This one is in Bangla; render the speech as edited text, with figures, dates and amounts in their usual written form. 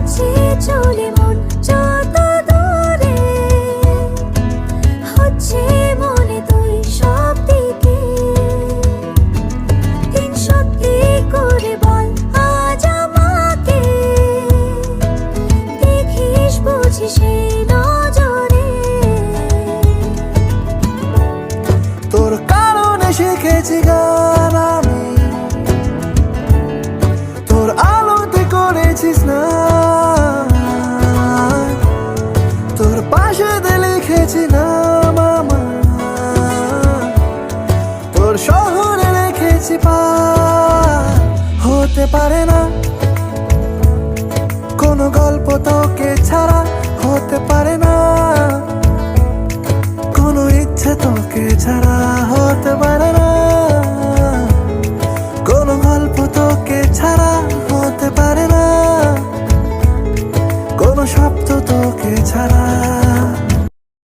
হচ্ছে চলে মন যত দূরে, হচ্ছে মনে তুই সব দিকে। দিন সত্যি করে বল আজ আমাকে, দেখিস বুঝি সেই নজরে। তোর কারণে শিখেছি গান আমি, তোর আলোতে করেছিস না, তোর পাশে লিখেছি নাম আমার, তোর শহরে রেখেছি পার। হতে পারে না কোনো গল্প তোকে ছাড়া, হতে পারে না কোনো ইচ্ছে তোকে ছাড়া, হতে পারে না কোনো গল্প তোকে ছাড়া, হতে পারে না কোনো শব্দ তোকে ছাড়া।